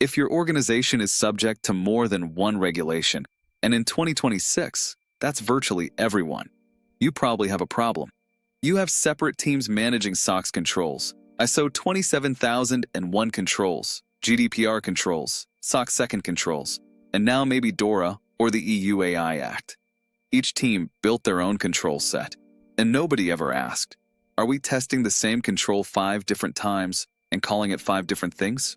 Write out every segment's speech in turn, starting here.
If your organization is subject to more than one regulation, and in 2026, that's virtually everyone, you probably have a problem. You have separate teams managing SOX controls, ISO 27001 controls, GDPR controls, SOX second controls, and now maybe DORA or the EU AI Act. Each team built their own control set, and nobody ever asked, are we testing the same control 5 different times and calling it 5 different things?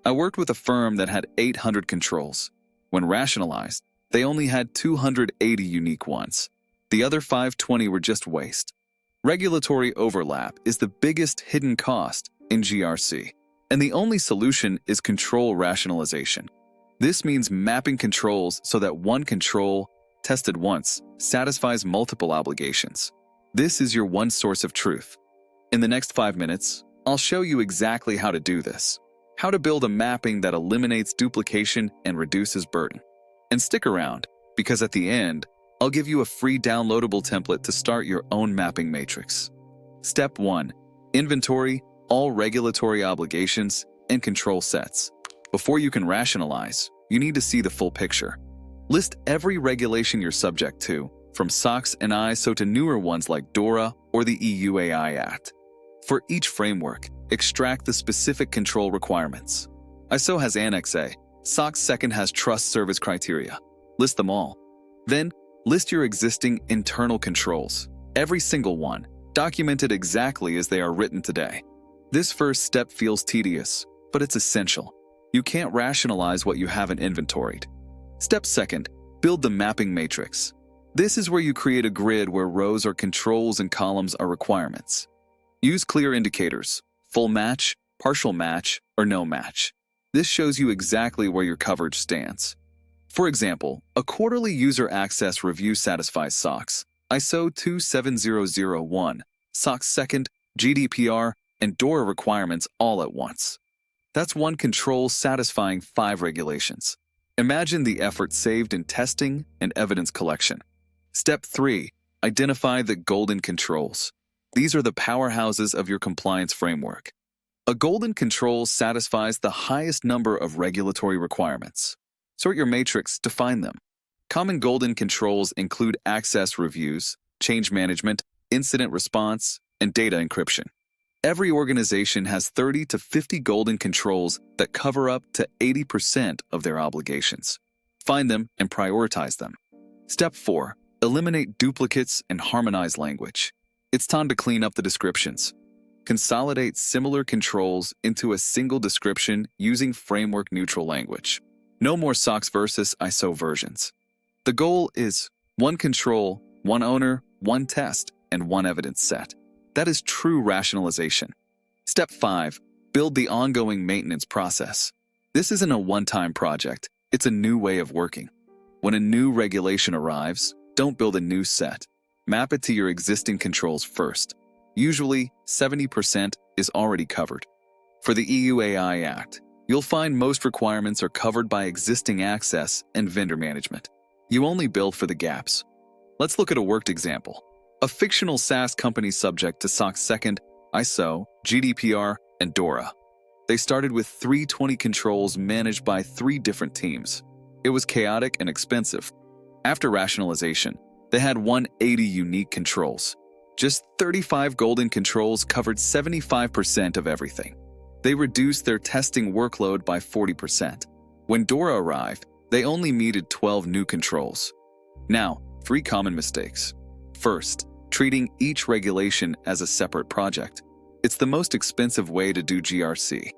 I worked with a firm that had 800 controls. When rationalized, they only had 280 unique ones. The other 520 were just waste. Regulatory overlap is the biggest hidden cost in GRC, and the only solution is control rationalization. This means mapping controls so that one control, tested once, satisfies multiple obligations. This is your one source of truth. In the next 5 minutes, I'll show you exactly how to do this, how to build a mapping that eliminates duplication and reduces burden. And stick around, because at the end, I'll give you a free downloadable template to start your own mapping matrix. Step 1. Inventory all regulatory obligations and control sets. Before you can rationalize, you need to see the full picture. List every regulation you're subject to, from SOX and ISO to newer ones like DORA or the EU AI Act. For each framework, extract the specific control requirements. ISO has Annex A, SOX second has trust service criteria. List them all. Then, list your existing internal controls, every single one, documented exactly as they are written today. This first step feels tedious, but it's essential. You can't rationalize what you haven't inventoried. Step 2, build the mapping matrix. This is where you create a grid where rows are controls and columns are requirements. Use clear indicators, full match, partial match, or no match. This shows you exactly where your coverage stands. For example, a quarterly user access review satisfies SOX, ISO 27001, SOX second, GDPR, and DORA requirements all at once. That's one control satisfying 5 regulations. Imagine the effort saved in testing and evidence collection. Step 3. Identify the golden controls. These are the powerhouses of your compliance framework. A golden control satisfies the highest number of regulatory requirements. Sort your matrix to find them. Common golden controls include access reviews, change management, incident response, and data encryption. Every organization has 30 to 50 golden controls that cover up to 80% of their obligations. Find them and prioritize them. Step 4. Eliminate duplicates and harmonize language. It's time to clean up the descriptions. Consolidate similar controls into a single description using framework-neutral language. No more SOX versus ISO versions. The goal is one control, one owner, one test, and one evidence set. That is true rationalization. Step 5. Build the ongoing maintenance process. This isn't a one-time project. It's a new way of working. When a new regulation arrives, don't build a new set. Map it to your existing controls first. Usually, 70% is already covered. For the EU AI Act, you'll find most requirements are covered by existing access and vendor management. You only build for the gaps. Let's look at a worked example. A fictional SaaS company subject to SOX second, ISO, GDPR, and DORA. They started with 320 controls managed by 3 different teams. It was chaotic and expensive. After rationalization, they had 180 unique controls. Just 35 golden controls covered 75% of everything. They reduced their testing workload by 40%. When DORA arrived, they only needed 12 new controls. Now, 3 common mistakes. First, treating each regulation as a separate project. It's the most expensive way to do GRC.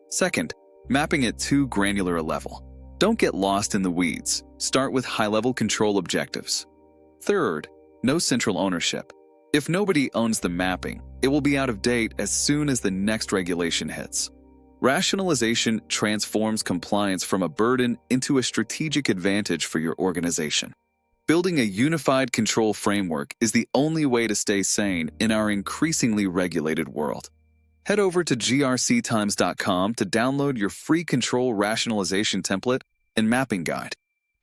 Second, mapping at too granular a level. Don't get lost in the weeds. Start with high-level control objectives. Third, no central ownership. If nobody owns the mapping, it will be out of date as soon as the next regulation hits. Rationalization transforms compliance from a burden into a strategic advantage for your organization. Building a unified control framework is the only way to stay sane in our increasingly regulated world. Head over to grctimes.com to download your free control rationalization template and mapping guide.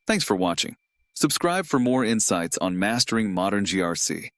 Thanks for watching. Subscribe for more insights on mastering modern GRC.